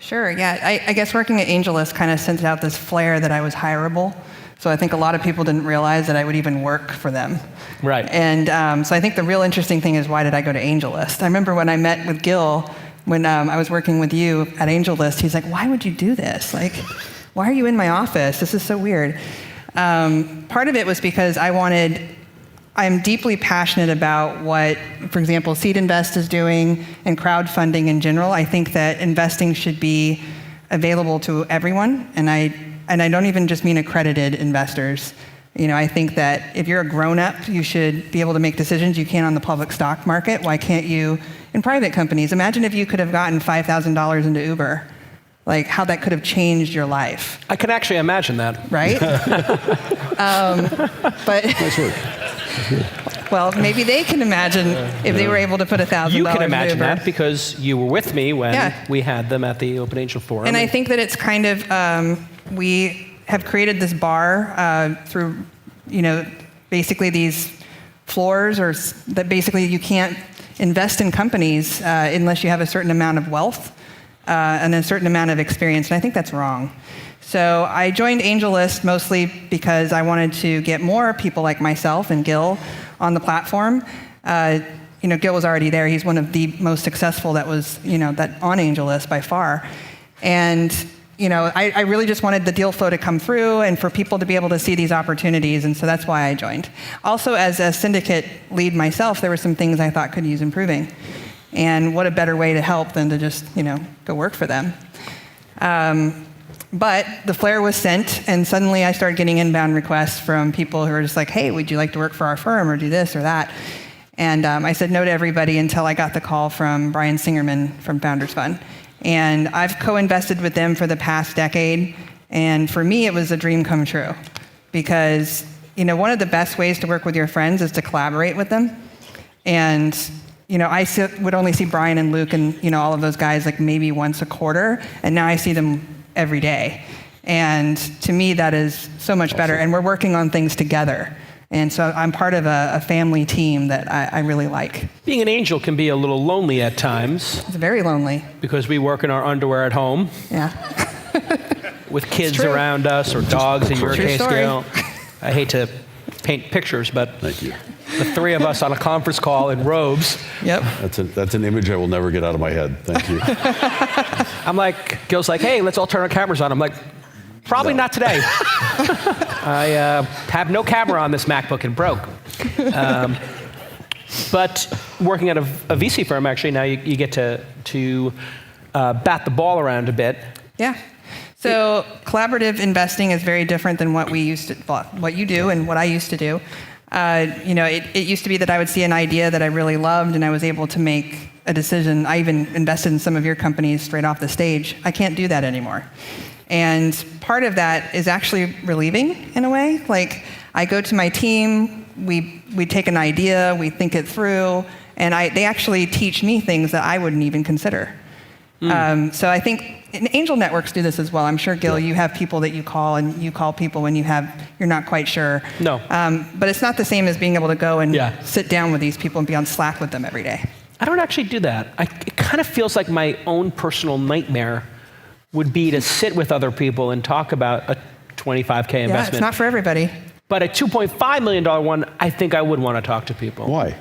Sure, yeah. I guess working at AngelList kind of sent out this flare that I was hireable. So I think a lot of people didn't realize that I would even work for them. Right. And so I think the real interesting thing is, why did I go to AngelList? I remember when I met with Gil, when I was working with you at AngelList, he's like, why would you do this? Like, why are you in my office? This is so weird. Part of it was because I'm deeply passionate about what, for example, SeedInvest is doing and crowdfunding in general. I think that investing should be available to everyone, and I don't even just mean accredited investors. I think that if you're a grown-up, you should be able to make decisions you can on the public stock market. Why can't you in private companies? Imagine if you could have gotten $5,000 into Uber, like how that could have changed your life. I can actually imagine that. Right? But Nice work. well, maybe they can imagine if they were able to put $1,000 You can imagine into Uber. that because you were with me when we had them at the Open Angel Forum. And I think that it's kind of, we have created this bar through, basically these floors, or that basically you can't invest in companies unless you have a certain amount of wealth and a certain amount of experience, and I think that's wrong. So I joined AngelList mostly because I wanted to get more people like myself and Gil on the platform. Gil was already there. He's one of the most successful that was, that on AngelList by far. And, I really just wanted the deal flow to come through and for people to be able to see these opportunities, and so that's why I joined. Also, as a syndicate lead myself, there were some things I thought could use improving. And what a better way to help than to just, go work for them. But the flare was sent, and suddenly I started getting inbound requests from people who were just like, hey, would you like to work for our firm or do this or that? And I said no to everybody until I got the call from Brian Singerman from Founders Fund. And I've co-invested with them for the past decade, and for me it was a dream come true. Because one of the best ways to work with your friends is to collaborate with them. And I would only see Brian and Luke and all of those guys like maybe once a quarter, and now I see them every day. And to me, that is so much better. And we're working on things together. And so I'm part of a family team that I really like. Being an angel can be a little lonely at times. It's very lonely. Because we work in our underwear at home. Yeah. With kids around us, or dogs in your True case, story. Gil. I hate to paint pictures, but Thank you. the three of us on a conference call in robes. Yep. That's an image I will never get out of my head. Thank you. I'm like, Gil's like, hey, let's all turn our cameras on. I'm like, probably not today. I have no camera on this MacBook and broke. But working at a VC firm, actually, now you get to bat the ball around a bit. Yeah. So collaborative investing is very different than what what you do and what I used to do. It used to be that I would see an idea that I really loved and I was able to make a decision. I even invested in some of your companies straight off the stage. I can't do that anymore. And part of that is actually relieving in a way. Like, I go to my team, we take an idea, we think it through, and they actually teach me things that I wouldn't even consider. So I think angel networks do this as well. I'm sure, Gil, you have people that you call, and you call people when you're not quite sure. No. But it's not the same as being able to go and sit down with these people and be on Slack with them every day. I don't actually do that. It kind of feels like my own personal nightmare would be to sit with other people and talk about a $25K investment. Yeah, it's not for everybody. But a $2.5 million one, I think I would want to talk to people. Why?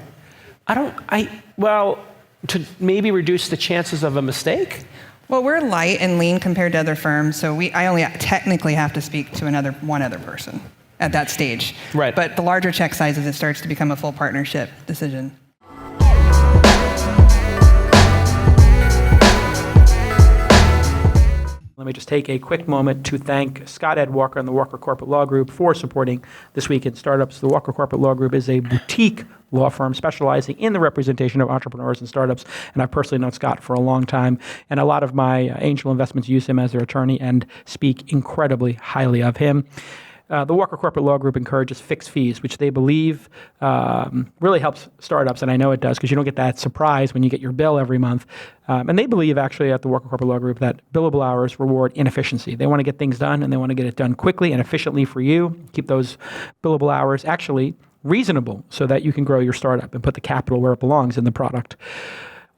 To maybe reduce the chances of a mistake. Well, we're light and lean compared to other firms, so I only technically have to speak to one other person at that stage. Right. But the larger check sizes, it starts to become a full partnership decision. Let me just take a quick moment to thank Scott Ed Walker and the Walker Corporate Law Group for supporting This Week in Startups. The Walker Corporate Law Group is a boutique law firm specializing in the representation of entrepreneurs and startups, and I've personally known Scott for a long time, and a lot of my angel investments use him as their attorney and speak incredibly highly of him. The Walker Corporate Law Group encourages fixed fees, which they believe really helps startups, and I know it does because you don't get that surprise when you get your bill every month. And they believe, actually, at the Walker Corporate Law Group, that billable hours reward inefficiency. They want to get things done, and they want to get it done quickly and efficiently for you. Keep those billable hours actually reasonable so that you can grow your startup and put the capital where it belongs in the product.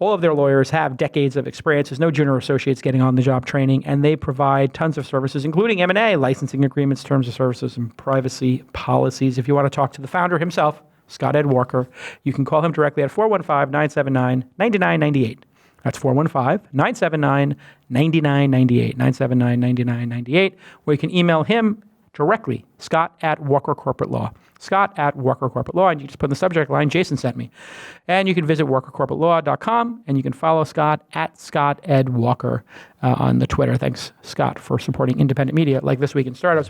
All of their lawyers have decades of experience. There's no junior associates getting on-the-job training, and they provide tons of services, including M&A, licensing agreements, terms of services, and privacy policies. If you want to talk to the founder himself, Scott Ed Walker, you can call him directly at 415-979-9998. That's 415-979-9998, 979-9998, or you can email him directly, Scott@WalkerCorporateLaw. Scott@WalkerCorporateLaw, and you just put in the subject line, Jason sent me. And you can visit WalkerCorporateLaw.com, and you can follow Scott at Scott Ed Walker on the Twitter. Thanks, Scott, for supporting independent media like This Week in Startups.